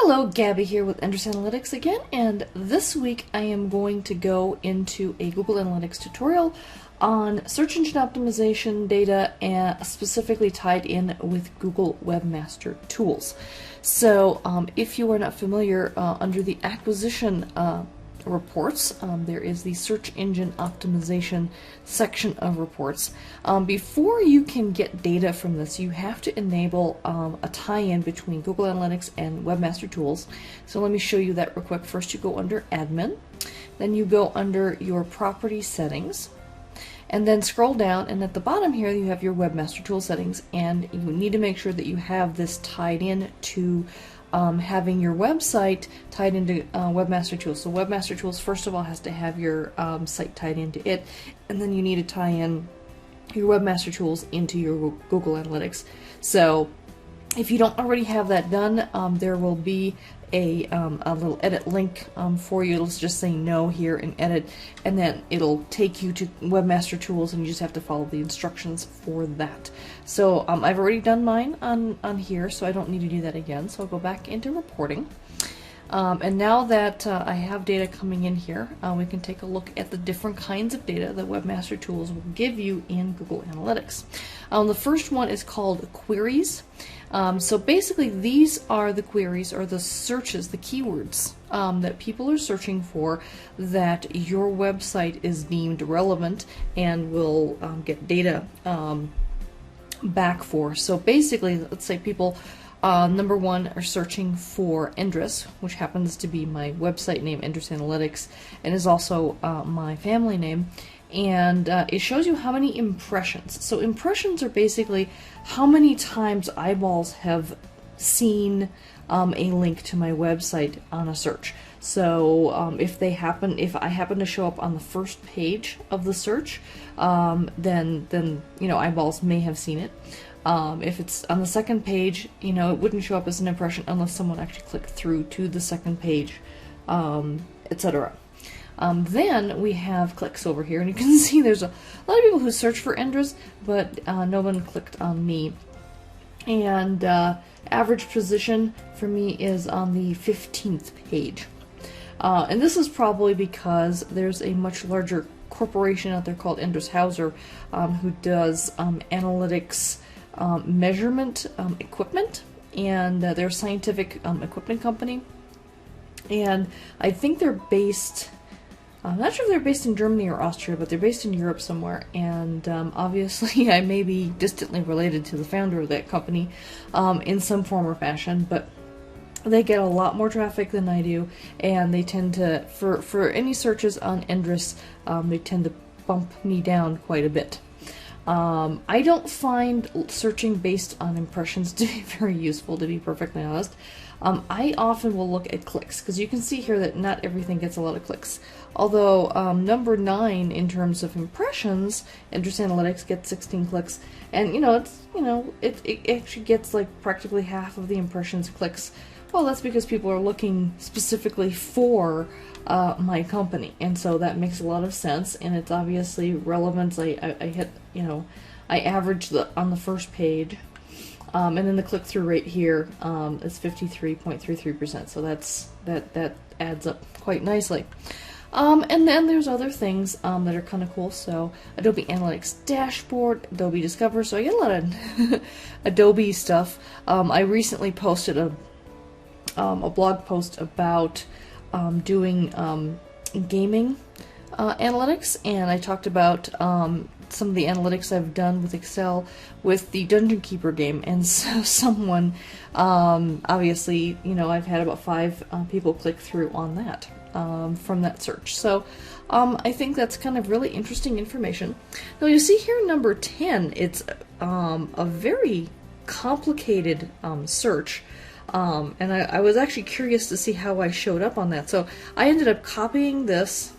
Hello, Gabby here with Endress Analytics again, and this week I am going to go into a Google Analytics tutorial on search engine optimization data and specifically tied in with Google Webmaster Tools. So if you are not familiar, under the acquisition reports, there is the search engine optimization section of reports. Before you can get data from this, you have to enable a tie-in between Google Analytics and Webmaster Tools. So let me show you that real quick. First you go under Admin, then you go under your Property Settings, and then scroll down, and at the bottom here you have your Webmaster Tools settings, and you need to make sure that you have this tied in to having your website tied into Webmaster Tools. So Webmaster Tools, first of all, has to have your site tied into it, and then you need to tie in your Webmaster Tools into your Google Analytics. So if you don't already have that done, there will be a little edit link for you. Let's just say no here and edit, and then it'll take you to Webmaster Tools, and you just have to follow the instructions for that. So I've already done mine on here, so I don't need to do that again. So I'll go back into reporting. And now that I have data coming in here, we can take a look at the different kinds of data that Webmaster Tools will give you in Google Analytics. The first one is called queries. So basically these are the queries, or the searches, the keywords that people are searching for that your website is deemed relevant and will get data back for. So basically, let's say people number one are searching for Endress, which happens to be my website name, Endress Analytics, and is also my family name. And it shows you how many impressions. So impressions are basically how many times eyeballs have seen a link to my website on a search. So if I happen to show up on the first page of the search, then you know, eyeballs may have seen it. If it's on the second page, you know, it wouldn't show up as an impression unless someone actually clicked through to the second page, etc. Then we have clicks over here, and you can see there's a lot of people who search for Endress, but no one clicked on me. And average position for me is on the 15th page. And this is probably because there's a much larger corporation out there called Endress Hauser, who does analytics measurement equipment, and they're a scientific equipment company. And I think they're based, I'm not sure if they're based in Germany or Austria, but they're based in Europe somewhere, and obviously I may be distantly related to the founder of that company in some form or fashion, but they get a lot more traffic than I do, and they tend to, for any searches on Endress, they tend to bump me down quite a bit. I don't find searching based on impressions to be very useful, to be perfectly honest. I often will look at clicks, because you can see here that not everything gets a lot of clicks. Although number 9 in terms of impressions, Endress Analytics gets 16 clicks, and it actually gets like practically half of the impressions clicks. Well, that's because people are looking specifically for my company, and so that makes a lot of sense, and it's obviously relevant. I hit, I average on the first page, and then the click-through rate here is 53.33%, so that adds up quite nicely. And then there's other things that are kind of cool. So Adobe Analytics Dashboard, Adobe Discover. So I get a lot of Adobe stuff. I recently posted a blog post about doing gaming analytics, and I talked about some of the analytics I've done with Excel with the Dungeon Keeper game. And so someone, obviously, I've had about 5 people click through on that from that search. So I think that's kind of really interesting information. Now you see here number 10, it's a very complicated search. And I was actually curious to see how I showed up on that. So I ended up copying this,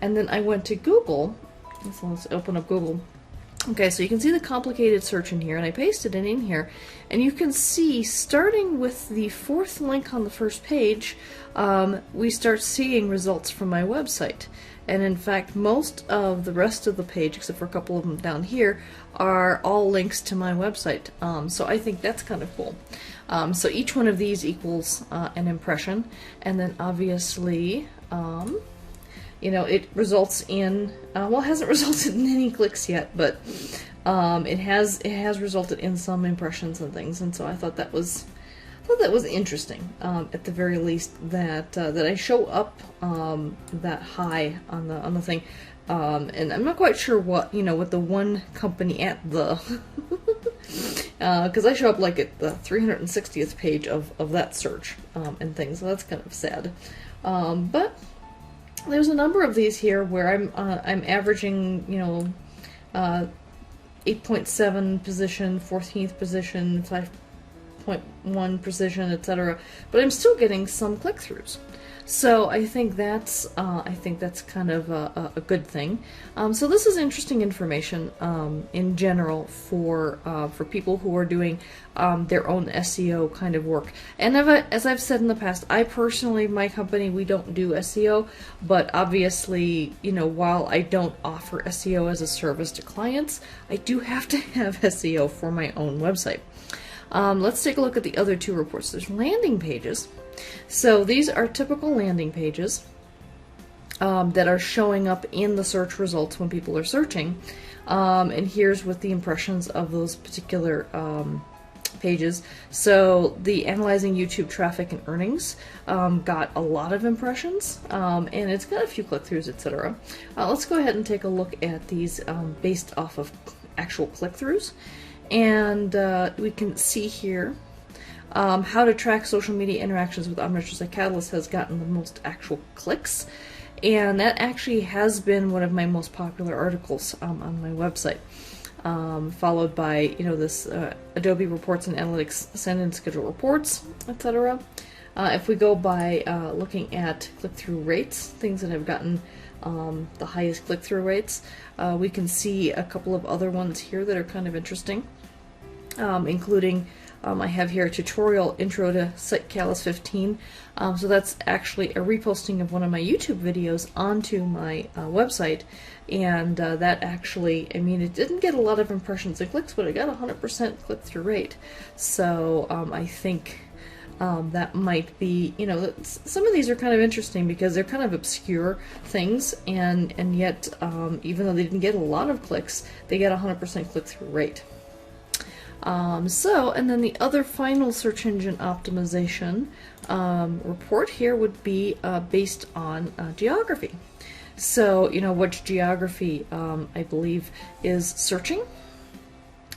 and then I went to Google. So let's open up Google. Okay, so you can see the complicated search in here, and I pasted it in here, and you can see, starting with the fourth link on the first page, we start seeing results from my website. And in fact, most of the rest of the page, except for a couple of them down here, are all links to my website. So I think that's kind of cool. So each one of these equals an impression, and then obviously, you know, it results in, well, it hasn't resulted in any clicks yet, but it has resulted in some impressions and things, and so I thought that was interesting, at the very least, that that I show up that high on the thing, and I'm not quite sure what, you know, what the one company at the because I show up like at the 360th page of that search and things, so that's kind of sad, but there's a number of these here where I'm averaging, you know, 8.7 position, 14th position, 5.1 position, etc. But I'm still getting some click-throughs. So I think that's kind of a good thing. So this is interesting information in general for people who are doing their own SEO kind of work. And as I've said in the past, I personally, my company, we don't do SEO, but obviously, you know, while I don't offer SEO as a service to clients, I do have to have SEO for my own website. Let's take a look at the other two reports. There's landing pages. So these are typical landing pages that are showing up in the search results when people are searching. And here's with the impressions of those particular pages. So the Analyzing YouTube Traffic and Earnings got a lot of impressions, and it's got a few click-throughs, etc. Let's go ahead and take a look at these based off of actual click-throughs. And we can see here how to track social media interactions with Omnitrust at Catalyst has gotten the most actual clicks, and that actually has been one of my most popular articles on my website, followed by, you know, this Adobe Reports and Analytics Send and Schedule Reports, etc. If we go by looking at click-through rates, things that have gotten the highest click-through rates, we can see a couple of other ones here that are kind of interesting, including I have here a tutorial intro to SiteCallis 15. So that's actually a reposting of one of my YouTube videos onto my website, and that actually, I mean, it didn't get a lot of impressions and clicks, but it got 100% click-through rate. So I think that might be, you know, some of these are kind of interesting because they're kind of obscure things, and yet even though they didn't get a lot of clicks, they get 100% click-through rate. And then the other final search engine optimization report here would be based on geography. So, you know, which geography I believe is searching.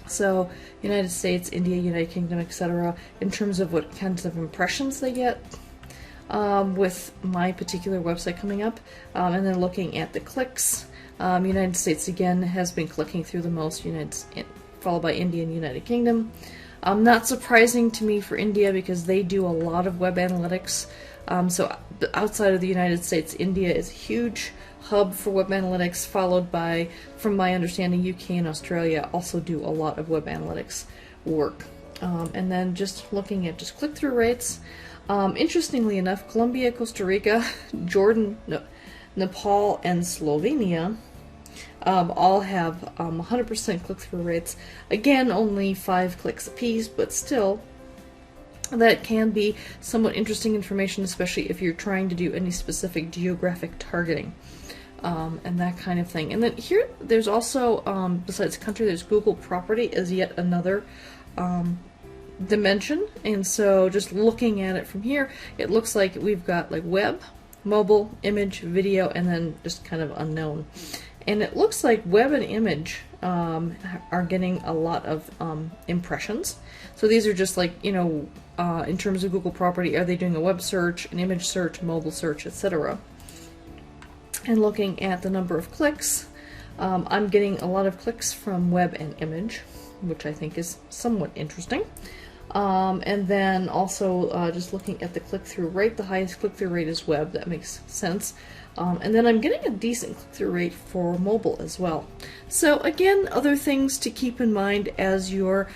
So, United States, India, United Kingdom, etc., in terms of what kinds of impressions they get with my particular website coming up, and then looking at the clicks. United States again has been clicking through the most, followed by India and United Kingdom. Not surprising to me for India because they do a lot of web analytics. So outside of the United States, India is a huge hub for web analytics, followed by, from my understanding, UK and Australia also do a lot of web analytics work. And then just looking at just click-through rates, interestingly enough, Colombia, Costa Rica, Jordan, Nepal, and Slovenia all have 100% click-through rates. Again, only 5 clicks apiece, but still, that can be somewhat interesting information, especially if you're trying to do any specific geographic targeting and that kind of thing. And then here, there's also, besides country, there's Google property as yet another dimension. And so just looking at it from here, it looks like we've got like web, mobile, image, video, and then just kind of unknown. And it looks like web and image are getting a lot of impressions. So these are just like, you know, in terms of Google property, are they doing a web search, an image search, mobile search, etc. And looking at the number of clicks, I'm getting a lot of clicks from web and image, which I think is somewhat interesting. And then also just looking at the click-through rate, the highest click-through rate is web. That makes sense. And then I'm getting a decent click-through rate for mobile as well. So again, other things to keep in mind as you're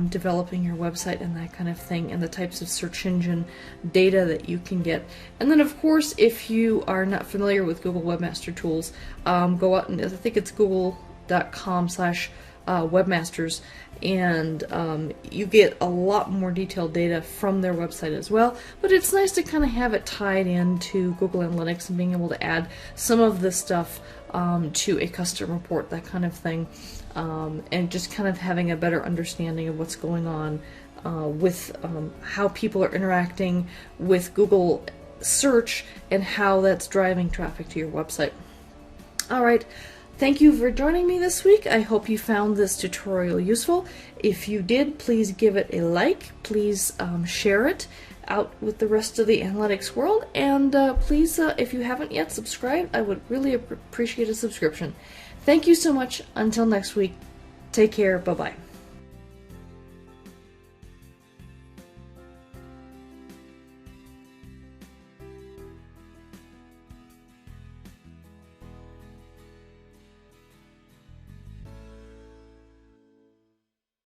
developing your website and that kind of thing, and the types of search engine data that you can get. And then of course, if you are not familiar with Google Webmaster Tools, go out and I think it's google.com/webmasters, and you get a lot more detailed data from their website as well. But it's nice to kind of have it tied into Google Analytics and being able to add some of this stuff to a custom report, that kind of thing, and just kind of having a better understanding of what's going on with how people are interacting with Google search and how that's driving traffic to your website. Alright, thank you for joining me this week. I hope you found this tutorial useful. If you did, please give it a like. Please share it out with the rest of the analytics world. And please, if you haven't yet subscribed, I would really appreciate a subscription. Thank you so much. Until next week, take care. Bye-bye.